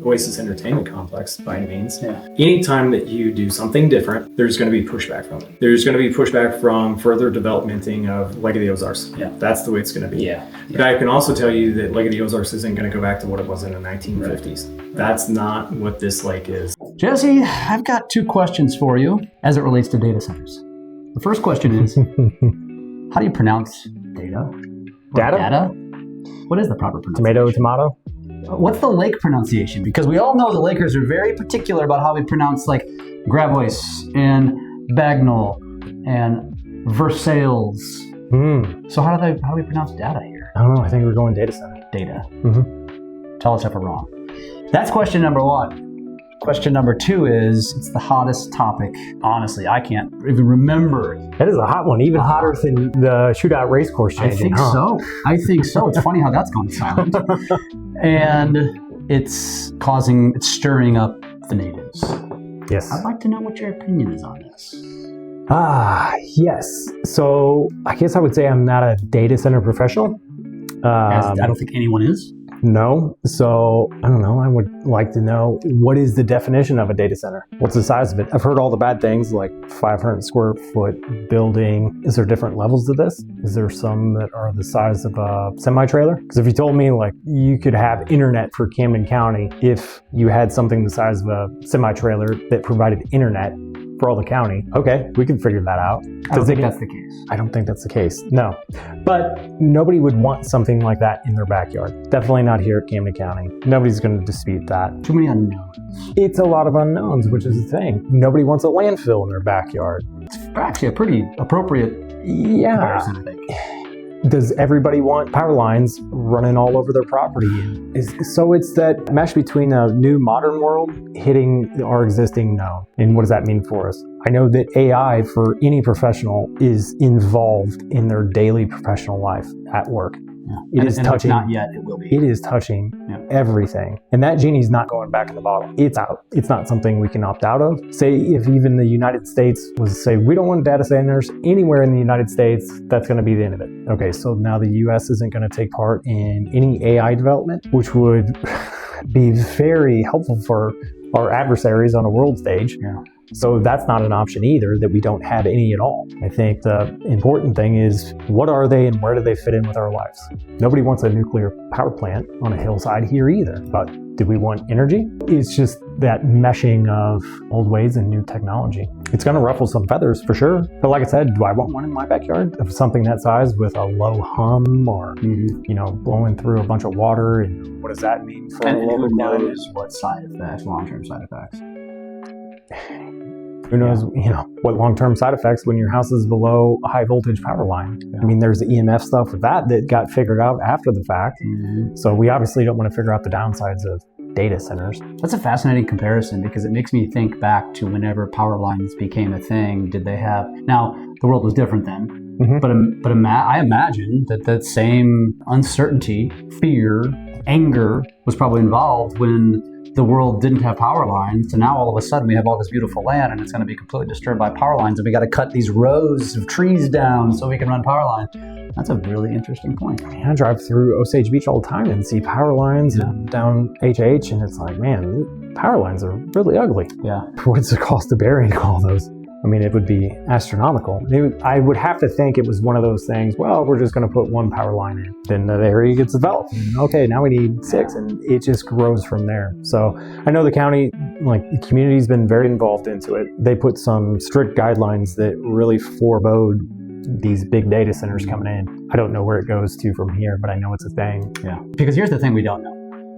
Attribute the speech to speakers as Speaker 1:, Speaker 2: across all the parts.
Speaker 1: Oasis Entertainment Complex by any means. Anytime that you do something different, there's going to be pushback from it. There's going to be pushback from further developmenting of Lake of the Ozarks. That's the way it's going to be. But I can also tell you that Lake of the Ozarks isn't going to go back to what it was in the 1950s. That's not what this lake is.
Speaker 2: Jesse, I've got 2 questions for you as it relates to data centers. The first question is, how do you pronounce data? Data? What is the proper pronunciation?
Speaker 3: Tomato?
Speaker 2: What's the lake pronunciation? Because we all know the Lakers are very particular about how we pronounce like Gravois and Bagnall and Versailles. So how do we pronounce data here?
Speaker 3: I don't know. I think we're going data center.
Speaker 2: Data. Tell us if we're wrong. That's question number 1. Question number 2 is, it's the hottest topic. Honestly, I can't even remember.
Speaker 3: That is a hot one, even hotter than the shootout race course changing.
Speaker 2: I think so. It's funny how that's gone silent. And it's stirring up the natives.
Speaker 3: Yes.
Speaker 2: I'd like to know what your opinion is on this.
Speaker 3: Yes. So I guess I would say I'm not a data center professional.
Speaker 2: I don't think anyone is.
Speaker 3: No. So I don't know. I would like to know, what is the definition of a data center? What's the size of it? I've heard all the bad things, like 500 square foot building. Is there different levels to this? Is there some that are the size of a semi-trailer? Because if you told me like you could have internet for Camden County if you had something the size of a semi-trailer that provided internet for all the county, okay, we can figure that out.
Speaker 2: I don't think that's the case.
Speaker 3: I don't think that's the case, no. But nobody would want something like that in their backyard. Definitely not here at Camden County. Nobody's going to dispute that.
Speaker 2: Too many unknowns.
Speaker 3: It's a lot of unknowns, which is the thing. Nobody wants a landfill in their backyard.
Speaker 2: It's actually a pretty appropriate comparison, I think.
Speaker 3: Does everybody want power lines running all over their property? So it's that mesh between a new modern world hitting our existing known. And what does that mean for us? I know that AI for any professional is involved in their daily professional life at work. It is touching.
Speaker 2: Not yet, it will be.
Speaker 3: It is touching everything. And that genie's not going back in the bottle. It's out. It's not something we can opt out of. Say if even the United States was to say, we don't want data centers anywhere in the United States, that's going to be the end of it. Okay, so now the US isn't going to take part in any AI development, which would be very helpful for our adversaries on a world stage. So that's not an option either, that we don't have any at all. I think the important thing is, what are they and where do they fit in with our lives? Nobody wants a nuclear power plant on a hillside here either, but do we want energy? It's just that meshing of old ways and new technology. It's going to ruffle some feathers for sure. But like I said, do I want one in my backyard of something that size with a low hum or, blowing through a bunch of water? And what does that mean for
Speaker 2: and who knows what side effects, long-term side effects?
Speaker 3: Who knows, what long-term side effects when your house is below a high voltage power line. I mean, there's the EMF stuff with that got figured out after the fact. So we obviously don't want to figure out the downsides of data centers.
Speaker 2: That's a fascinating comparison because it makes me think back to whenever power lines became a thing. Now, the world was different then, but I imagine that same uncertainty, fear, anger was probably involved when the world didn't have power lines. So now all of a sudden we have all this beautiful land and it's going to be completely disturbed by power lines, and we got to cut these rows of trees down so we can run power lines. That's a really interesting point.
Speaker 3: I drive through Osage Beach all the time and see power lines and down HH, and it's like, man, power lines are really ugly. What's the cost of burying all those? I mean, it would be astronomical. I would have to think it was one of those things, well, we're just going to put one power line in. Then the area gets developed. Okay, now we need 6, and it just grows from there. So I know the county, the community's been very involved into it. They put some strict guidelines that really forebode these big data centers coming in. I don't know where it goes to from here, but I know it's a thing.
Speaker 2: Because here's the thing we don't know.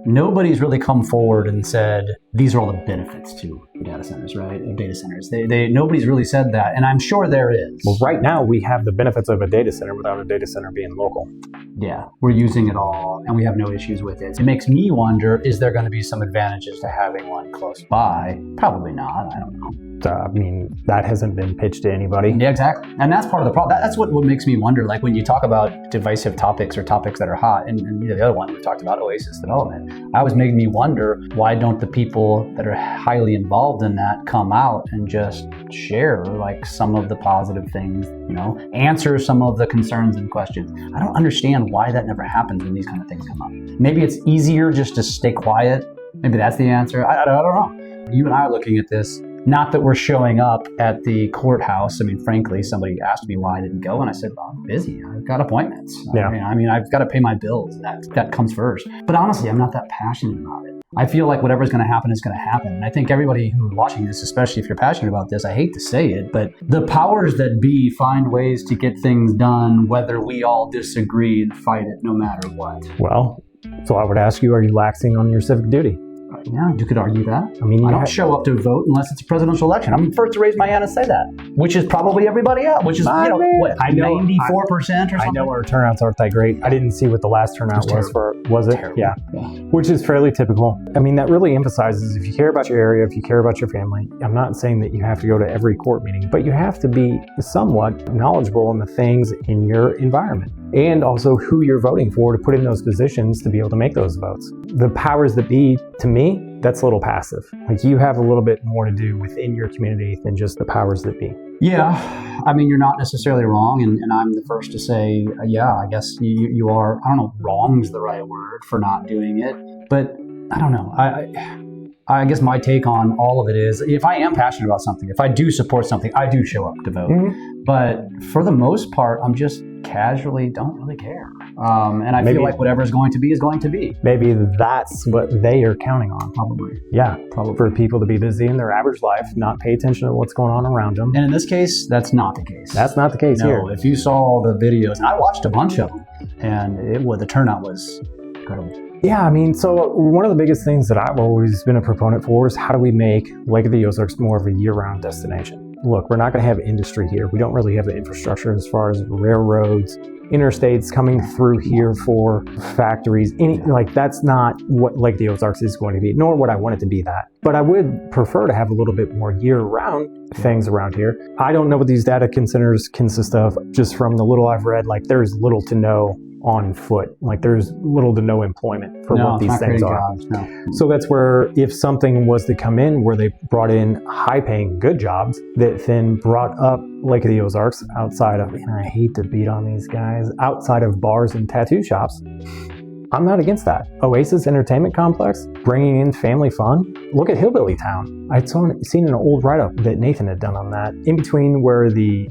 Speaker 2: Nobody's really come forward and said, these are all the benefits to data centers, right? Of data centers. Nobody's really said that, and I'm sure there is.
Speaker 3: Well, right now we have the benefits of a data center without a data center being local.
Speaker 2: We're using it all, and we have no issues with it. It makes me wonder, is there going to be some advantages to having one close by? Probably not. I don't know.
Speaker 3: I mean, that hasn't been pitched to anybody.
Speaker 2: Yeah, exactly. And that's part of the problem. That's what makes me wonder, like when you talk about divisive topics or topics that are hot, and the other one we talked about, Oasis development, I was making me wonder, why don't the people that are highly involved in that come out and just share like some of the positive things, answer some of the concerns and questions. I don't understand why that never happens when these kind of things come up. Maybe it's easier just to stay quiet Maybe that's the answer. I don't know. You and I are looking at this. Not that we're showing up at the courthouse. I mean, frankly, somebody asked me why I didn't go, and I said, well, I'm busy. I've got appointments.
Speaker 3: Yeah.
Speaker 2: I mean, I've got to pay my bills. That comes first. But honestly, I'm not that passionate about it. I feel like whatever's going to happen is going to happen. And I think everybody who's watching this, especially if you're passionate about this, I hate to say it, but the powers that be find ways to get things done, whether we all disagree and fight it no matter what.
Speaker 3: Well, so I would ask you, are you laxing on your civic duty?
Speaker 2: Yeah, you could argue that.
Speaker 3: I mean,
Speaker 2: I don't show up to vote unless it's a presidential election. I'm the first to raise my hand and say that, which is probably everybody else, which is,
Speaker 3: I mean,
Speaker 2: what, 94% or something?
Speaker 3: I know our turnouts aren't that great. I didn't see what the last turnout was it?
Speaker 2: Terrible.
Speaker 3: Yeah. Which is fairly typical. I mean, that really emphasizes if you care about your area, if you care about your family, I'm not saying that you have to go to every court meeting, but you have to be somewhat knowledgeable in the things in your environment and also who you're voting for to put in those positions to be able to make those votes. The powers that be, to me, that's a little passive. Like, you have a little bit more to do within your community than just the powers that be.
Speaker 2: Yeah, I mean, you're not necessarily wrong, and I'm the first to say, yeah, I guess you are. I don't know if wrong's the right word for not doing it, but I don't know. I guess my take on all of it is, if I am passionate about something, if I do support something, I do show up to vote. Mm-hmm. But for the most part, I'm just casually don't really care. And I feel like whatever is going to be is going to be.
Speaker 3: Maybe that's what they are counting on.
Speaker 2: Probably.
Speaker 3: Yeah, probably. For people to be busy in their average life, not pay attention to what's going on around them.
Speaker 2: And in this case, that's not the case.
Speaker 3: That's not the case here.
Speaker 2: No, if you saw the videos, and I watched a bunch of them, and the turnout was incredible.
Speaker 3: Yeah, I mean, so one of the biggest things that I've always been a proponent for is how do we make Lake of the Ozarks more of a year-round destination? Look, we're not going to have industry here. We don't really have the infrastructure as far as railroads, interstates coming through here for factories. That's not what Lake of the Ozarks is going to be, nor would I want it to be that. But I would prefer to have a little bit more year-round things around here. I don't know what these data centers consist of. Just from the little I've read, there's little to no on foot. There's little to no employment for what these things are.
Speaker 2: Jobs, no.
Speaker 3: So that's where if something was to come in where they brought in high-paying good jobs that then brought up Lake of the Ozarks outside of, and I hate to beat on these guys, outside of bars and tattoo shops, I'm not against that. Oasis Entertainment Complex, bringing in family fun. Look at Hillbilly Town. I'd seen an old write-up that Nathan had done on that. In between where the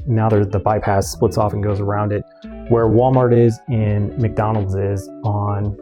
Speaker 3: bypass splits off and goes around it, where Walmart is and McDonald's is on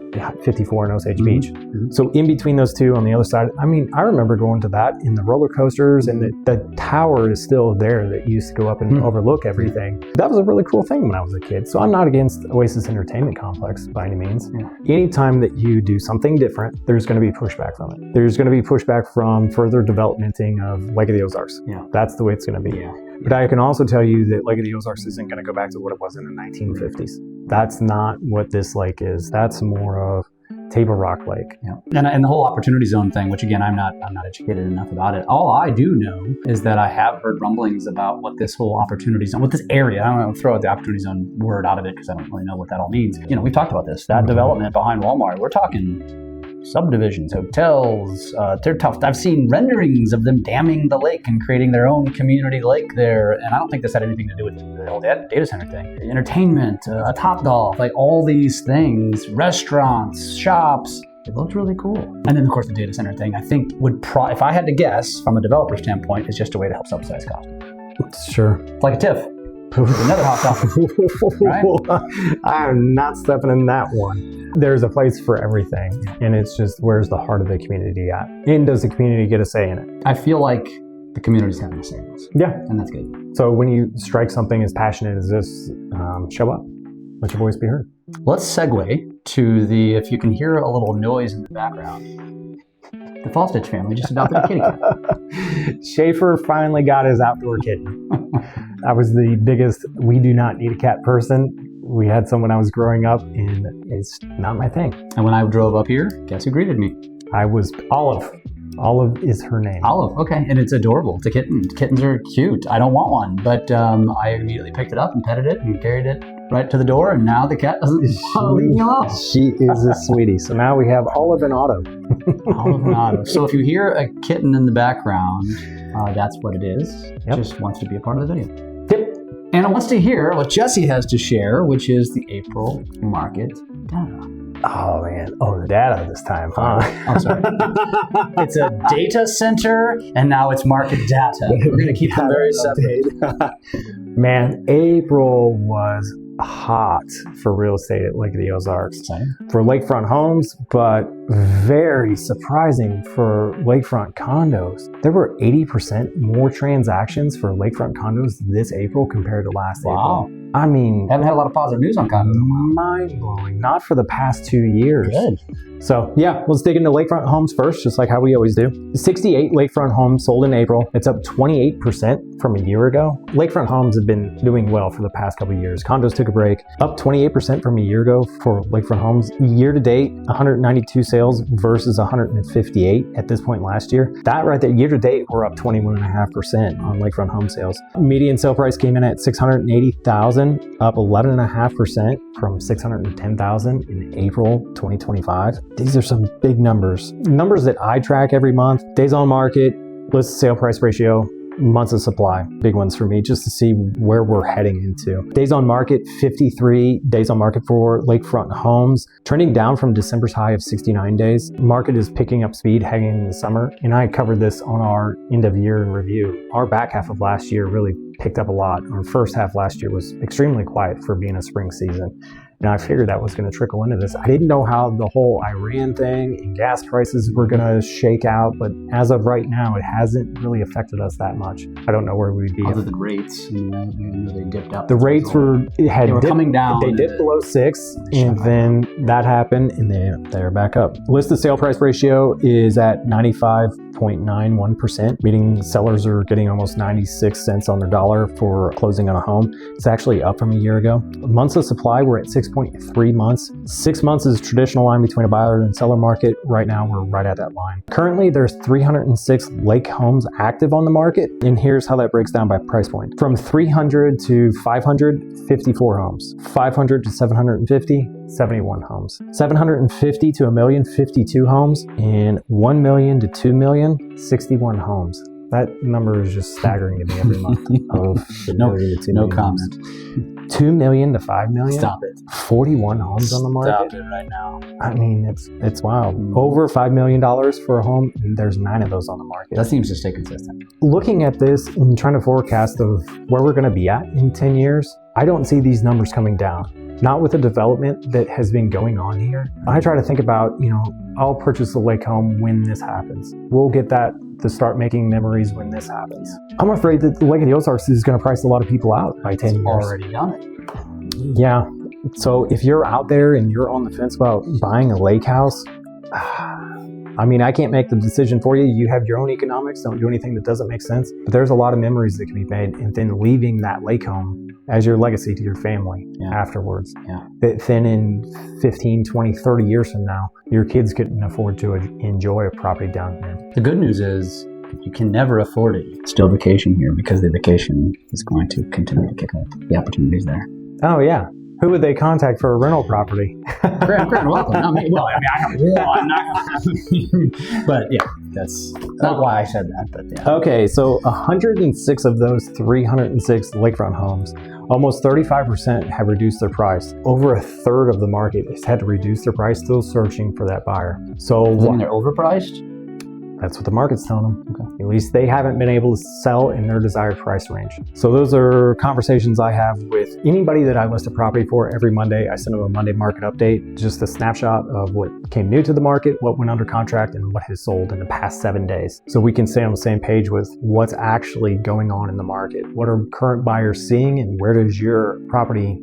Speaker 3: 54 in Osage Beach. Mm-hmm. So in between those two on the other side, I mean, I remember going to that in the roller coasters, and the tower is still there that used to go up and overlook everything. That was a really cool thing when I was a kid. So I'm not against Oasis Entertainment Complex by any means. Yeah. Anytime that you do something different, there's going to be pushback from it. There's going to be pushback from further developmenting of Lake of the Ozarks. Yeah. That's the way it's going to be. Yeah. But I can also tell you that Lake of the Ozarks isn't going to go back to what it was in the 1950s. That's not what this lake is. That's more of Table Rock Lake.
Speaker 2: Yeah. And the whole opportunity zone thing, which again, I'm not educated enough about it. All I do know is that I have heard rumblings about what this whole opportunity zone, what this area, I don't know, throw out the opportunity zone word out of it because I don't really know what that all means. We've talked about this, that development behind Walmart. We're talking subdivisions, hotels, they're tough. I've seen renderings of them damming the lake and creating their own community lake there, and I don't think this had anything to do with the whole data center thing. Entertainment, a Topgolf, all these things, restaurants, shops. It looked really cool. And then, of course, the data center thing, I think if I had to guess from a developer standpoint, is just a way to help subsidize costs.
Speaker 3: Sure.
Speaker 2: It's like a TIF. Another hot topic. Right?
Speaker 3: I'm not stepping in that one. There's a place for everything, and it's just where's the heart of the community at? And does the community get a say in it?
Speaker 2: I feel like the community's having a say in this.
Speaker 3: Yeah.
Speaker 2: And that's good.
Speaker 3: So when you strike something as passionate as this, show up. Let your voice be heard.
Speaker 2: Let's segue to if you can hear a little noise in the background, the Faulstich family just adopted a kitty cat.
Speaker 3: Schaefer finally got his outdoor kitten. I was the biggest we do not need a cat person. We had some when I was growing up, and it's not my thing.
Speaker 2: And when I drove up here, guess who greeted me?
Speaker 3: I was Olive. Olive is her name.
Speaker 2: Olive, okay. And it's adorable. It's a kitten. Kittens are cute. I don't want one, but I immediately picked it up and petted it and carried it right to the door, and now the cat doesn't want to leave me alone.
Speaker 3: She is a sweetie. So now we have Olive and Otto.
Speaker 2: Olive and Otto. So if you hear a kitten in the background, that's what it is. It just wants to be a part of the video.
Speaker 3: Yep.
Speaker 2: And it wants to hear what Jesse has to share, which is the April market data.
Speaker 3: Oh man. Oh, the data this time, huh?
Speaker 2: I'm sorry. It's a data center, and now it's market data. We're going to keep them very separate.
Speaker 3: Man, April was hot for real estate at Lake of the Ozarks. For lakefront homes, but very surprising for lakefront condos. There were 80% more transactions for lakefront condos this April compared to last April. I mean,
Speaker 2: Haven't had a lot of positive news on condos.
Speaker 3: mind-blowing. Not for the past 2 years.
Speaker 2: Good.
Speaker 3: So yeah, let's dig into lakefront homes first, just like how we always do. 68 lakefront homes sold in April. It's up 28% from a year ago. Lakefront homes have been doing well for the past couple of years. Condos took a break, up 28% from a year ago for lakefront homes. Year to date, 192 sales versus 158 at this point last year. That right there, year to date, we're up 21.5% on lakefront home sales. Median sale price came in at $680,000, up 11.5% from $610,000 in April 2025. These are some big numbers. Numbers that I track every month: days on market, list to sale price ratio, months of supply. Big ones for me, just to see where we're heading into. Days on market, 53 days on market for lakefront homes, trending down from December's high of 69 days. Market is picking up speed heading into the summer, and I covered this on our end of year in review. Our back half of last year really picked up a lot. Our first half last year was extremely quiet for being a spring season. And I figured that was going to trickle into this. I didn't know how the whole Iran thing and gas prices were going to shake out, but as of right now, it hasn't really affected us that much. I don't know where we'd be.
Speaker 2: Other than rates, they dipped out.
Speaker 3: The rates were
Speaker 2: coming down.
Speaker 3: They dipped below 6, and then that happened, and they're back up. List to sale price ratio is at 95.91%, meaning sellers are getting almost 96 cents on their dollar for closing on a home. It's actually up from a year ago. Months of supply, we're at 6.3 months. 6 months is traditional line between a buyer and seller market. Right now, we're right at that line. Currently, there's 306 lake homes active on the market, and here's how that breaks down by price point. From 300 to 500, 54 homes. 500 to 750, 71 homes. 750 to a million, 52 homes. And 1 million to 2 million, 61 homes. That number is just staggering to me every month.
Speaker 2: No comment.
Speaker 3: 2 million to 5 million.
Speaker 2: Stop it.
Speaker 3: 41 homes on the market.
Speaker 2: Stop it right now.
Speaker 3: I mean, it's wild. Over $5 million for a home, and there's 9 of those on the market.
Speaker 2: That seems to stay consistent.
Speaker 3: Looking at this and trying to forecast of where we're going to be at in 10 years, I don't see these numbers coming down. Not with the development that has been going on here. I try to think about, I'll purchase a lake home when this happens. We'll get that to start making memories when this happens. I'm afraid that the Lake of the Ozarks is going to price a lot I out by 10 years.
Speaker 2: Already done it.
Speaker 3: Yeah. So if you're out there and you're on the fence about buying a lake house, I mean, I can't make the decision for you. You have your own economics. Don't do anything that doesn't make sense. But there's a lot of memories that can be made, and then leaving that lake home as your legacy to your family afterwards.
Speaker 2: Yeah.
Speaker 3: Then in 15, 20, 30 years from now, your kids couldn't afford to enjoy a property down here.
Speaker 2: The good news is, if you can never afford it, still vacation here, because the vacation is going to continue to kick up. The opportunities there.
Speaker 3: Oh, yeah. Who would they contact for a rental property?
Speaker 2: Grand welcome. I have one. But yeah, that's not why I said that. But yeah.
Speaker 3: Okay, so 106 of those 306 lakefront homes, almost 35% have reduced their price. Over a third of the market has had to reduce their price, still searching for that buyer. So
Speaker 2: does that mean they're overpriced?
Speaker 3: That's what the market's telling them. Okay. At least they haven't been able to sell in their desired price range. So those are conversations I have with anybody that I list a property for every Monday. I send them a Monday market update, just a snapshot of what came new to the market, what went under contract, and what has sold in the past 7 days. So we can stay on the same page with what's actually going on in the market. What are current buyers seeing, and where does your property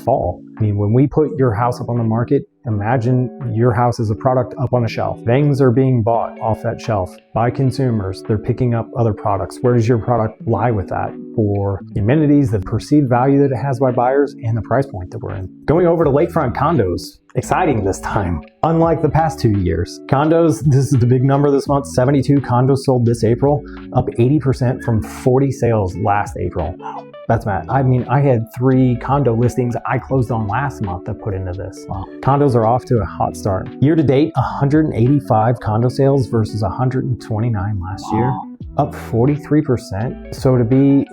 Speaker 3: fall? I mean, when we put your house up on the market, imagine your house as a product up on a shelf. Things are being bought off that shelf by consumers. They're picking up other products. Where does your product lie with that? For the amenities, the perceived value that it has by buyers, and the price point that we're in. Going over to lakefront condos. Exciting this time. Unlike the past 2 years. Condos, this is the big number this month. 72 condos sold this April, up 80% from 40 sales last April. That's mad. I mean, I had 3 condo listings I closed on last month that put into this. Wow. Condos are off to a hot start. Year to date, 185 condo sales versus 129 last year. Up 43%. So to be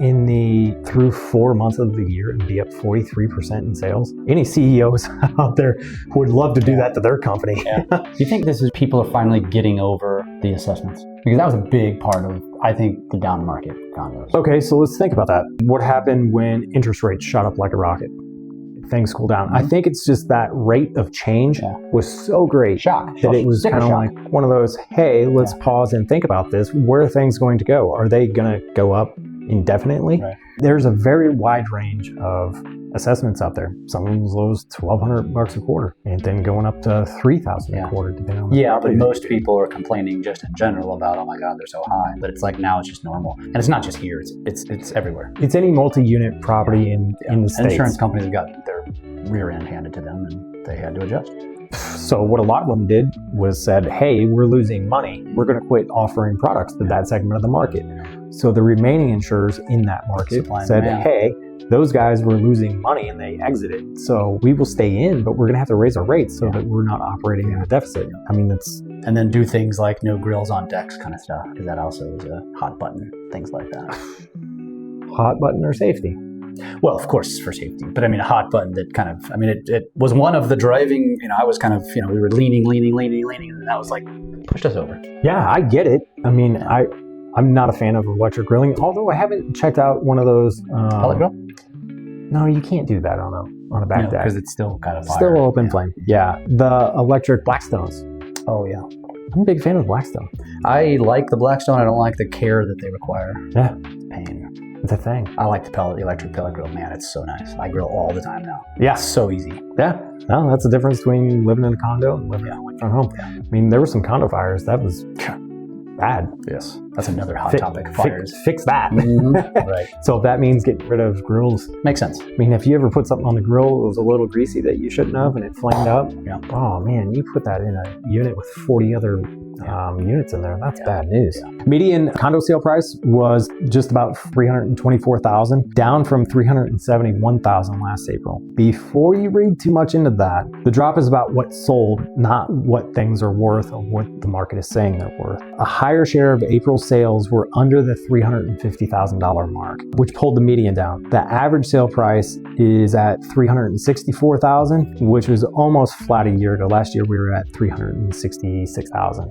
Speaker 3: through 4 months of the year and be up 43% in sales. Any CEOs out there would love to do that to their company.
Speaker 2: Do you think this is people are finally getting over the assessments? Because that was a big part of, I think, the down market condos.
Speaker 3: Okay, so let's think about that. What happened when interest rates shot up like a rocket? Things cool down. I think it's just that rate of change was so great that it was kind of like one of those, hey, let's pause and think about this. Where are things going to go? Are they going to go up indefinitely? Right. There's a very wide range of assessments out there. Some as low as $1,200 a quarter, and then going up to $3,000 a quarter, depending on
Speaker 2: but most people are complaining just in general about, oh my God, they're so high. But it's like now it's just normal, and it's not just here; it's everywhere.
Speaker 3: It's any multi-unit property in the States.
Speaker 2: Insurance companies have got their rear end handed to them, and they had to adjust.
Speaker 3: So what a lot of them did was said, hey, we're losing money. We're going to quit offering products to that segment of the market. So the remaining insurers in that market said, hey, those guys were losing money and they exited. So we will stay in, but we're going to have to raise our rates so that we're not operating in a deficit. I mean,
Speaker 2: and then do things like no grills on decks kind of stuff, because that also is a hot button, things like that.
Speaker 3: Hot button or safety?
Speaker 2: Well, of course, for safety, but I mean, a hot button that kind of, I mean, it was one of the driving, I was kind of, we were leaning, and that was like, pushed us over.
Speaker 3: Yeah, I get it. I mean, I'm not a fan of electric grilling, although I haven't checked out one of those.
Speaker 2: Pellet grill?
Speaker 3: No, you can't do that on a back deck.
Speaker 2: Because it's still kind of fire.
Speaker 3: Still open flame. Yeah, the electric Blackstones.
Speaker 2: Oh, yeah.
Speaker 3: I'm a big fan of Blackstone.
Speaker 2: I like the Blackstone. I don't like the care that they require.
Speaker 3: Yeah.
Speaker 2: It's a pain.
Speaker 3: It's a thing.
Speaker 2: I like the electric pellet grill. Man, it's so nice. I grill all the time now.
Speaker 3: Yeah.
Speaker 2: It's so easy.
Speaker 3: Yeah. Well, that's the difference between living in a condo and living from home. Yeah. I mean, there were some condo fires. That was bad.
Speaker 2: Yes. That's another hot topic. Fires.
Speaker 3: Fix that.
Speaker 2: Mm-hmm. Right.
Speaker 3: So if that means getting rid of grills.
Speaker 2: Makes sense.
Speaker 3: I mean, if you ever put something on the grill that was a little greasy that you shouldn't have and it flamed up. Yeah. Oh, man, you put that in a unit with 40 other units in there. That's bad news. Yeah. Median condo sale price was just about $324,000, down from $371,000 last April. Before you read too much into that, the drop is about what sold, not what things are worth or what the market is saying they're worth. A higher share of April sales were under the $350,000 mark, which pulled the median down. The average sale price is at $364,000, which was almost flat a year ago. Last year we were at $366,000.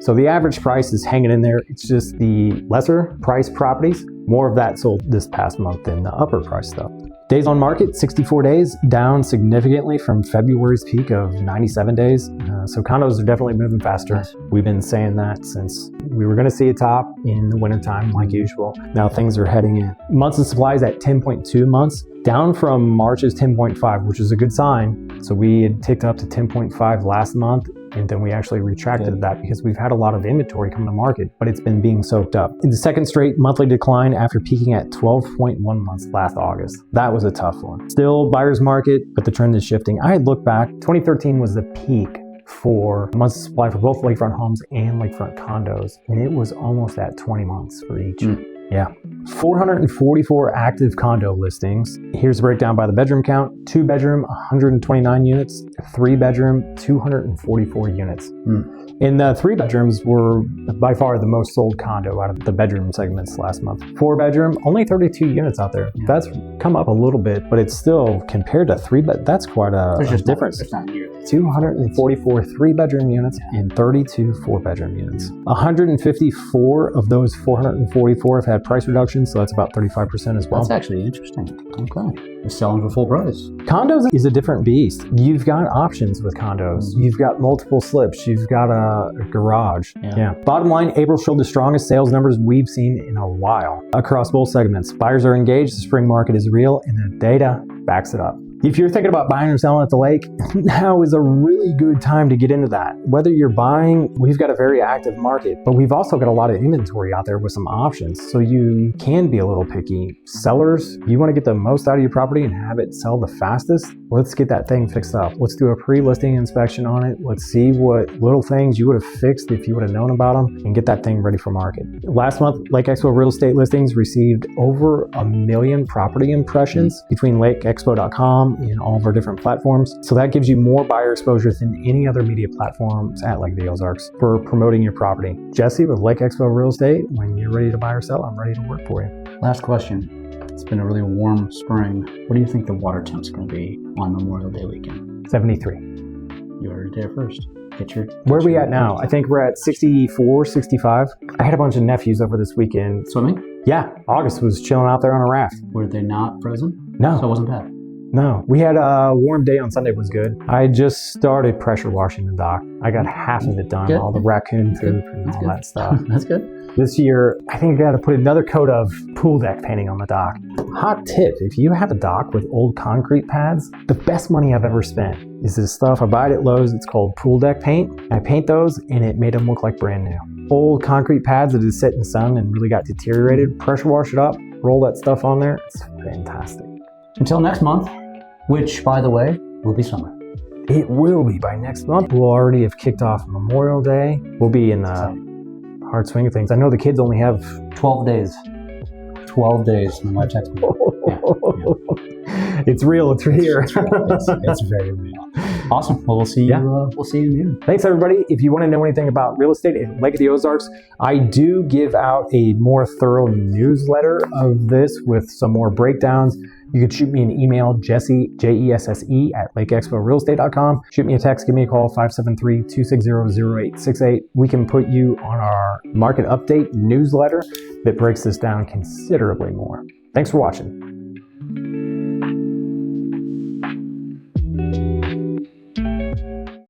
Speaker 3: So the average price is hanging in there. It's just the lesser price properties. More of that sold this past month than the upper price stuff. Days on market, 64 days, down significantly from February's peak of 97 days. So condos are definitely moving faster. Nice. We've been saying that since we were going to see a top in the wintertime like usual. Now things are heading in. Months of supply is at 10.2 months, down from March's 10.5, which is a good sign. So we had ticked up to 10.5 last month, and then we actually retracted that because we've had a lot of inventory come to market, but it's been being soaked up. In the second straight monthly decline after peaking at 12.1 months last August. That was a tough one. Still buyer's market, but the trend is shifting. I had looked back, 2013 was the peak for months of supply for both lakefront homes and lakefront condos, and it was almost at 20 months for each. Yeah. 444 active condo listings. Here's the breakdown by the bedroom count. 2 bedroom, 129 units. 3 bedroom, 244 units. And the 3 bedrooms were by far the most sold condo out of the bedroom segments last month. 4 bedroom, only 32 units out there. Yeah. That's come up a little bit, but it's still, compared to 3 bed, that's quite a difference. 244 3-bedroom units and 32 4-bedroom units. 154 of those 444 have had price reductions, so that's about 35% as well.
Speaker 2: That's actually interesting. Okay. They're selling for full price.
Speaker 3: Condos is a different beast. You've got options with condos. You've got multiple slips. You've got a garage. Yeah. Bottom line, April showed the strongest sales numbers we've seen in a while across both segments. Buyers are engaged, the spring market is real, and the data backs it up. If you're thinking about buying or selling at the lake, now is a really good time to get into that. Whether you're buying, we've got a very active market, but we've also got a lot of inventory out there with some options, so you can be a little picky. Sellers, you want to get the most out of your property and have it sell the fastest? Let's get that thing fixed up. Let's do a pre-listing inspection on it. Let's see what little things you would have fixed if you would have known about them and get that thing ready for market. Last month, LakeExpo Real Estate Listings received over 1 million property impressions between LakeExpo.com com in all of our different platforms. So that gives you more buyer exposure than any other media platforms at Lake of the Ozarks for promoting your property. Jesse with LakeExpo Real Estate, when you're ready to buy or sell, I'm ready to work for you.
Speaker 2: Last question. It's been a really warm spring. What do you think the water temp's going to be on Memorial Day weekend?
Speaker 3: 73.
Speaker 2: You heard it there first.
Speaker 3: Where are we at now? I think we're at 64, 65. I had a bunch of nephews over this weekend.
Speaker 2: Swimming?
Speaker 3: Yeah, August was chilling out there on a raft.
Speaker 2: Were they not frozen?
Speaker 3: No.
Speaker 2: So it wasn't bad?
Speaker 3: No. We had a warm day on Sunday, was good. I just started pressure washing the dock. I got half of it done,
Speaker 2: Good.
Speaker 3: all the raccoon poop and all that stuff.
Speaker 2: That's good.
Speaker 3: This year, I think I got to put another coat of pool deck painting on the dock. Hot tip, if you have a dock with old concrete pads, the best money I've ever spent is this stuff. I buy it at Lowe's. It's called pool deck paint. I paint those and it made them look like brand new. Old concrete pads that had sit in the sun and really got deteriorated, pressure wash it up, roll that stuff on there. It's fantastic.
Speaker 2: Until next month, which, by the way, will be summer.
Speaker 3: It will be by next month. We'll already have kicked off Memorial Day. We'll be in the hard swing of things. I know the kids only have
Speaker 2: 12 days. 12 days. My wife texted me.
Speaker 3: It's real. It's here.
Speaker 2: It's very real. Awesome. Well, we'll see you.
Speaker 3: Yeah.
Speaker 2: We'll see you in June.
Speaker 3: Thanks, everybody. If you want to know anything about real estate in Lake of the Ozarks, I do give out a more thorough newsletter of this with some more breakdowns. You can shoot me an email, Jesse, Jesse, at LakeExpoRealEstate.com. Shoot me a text, give me a call, 573-260-0868. We can put you on our market update newsletter that breaks this down considerably more. Thanks for watching.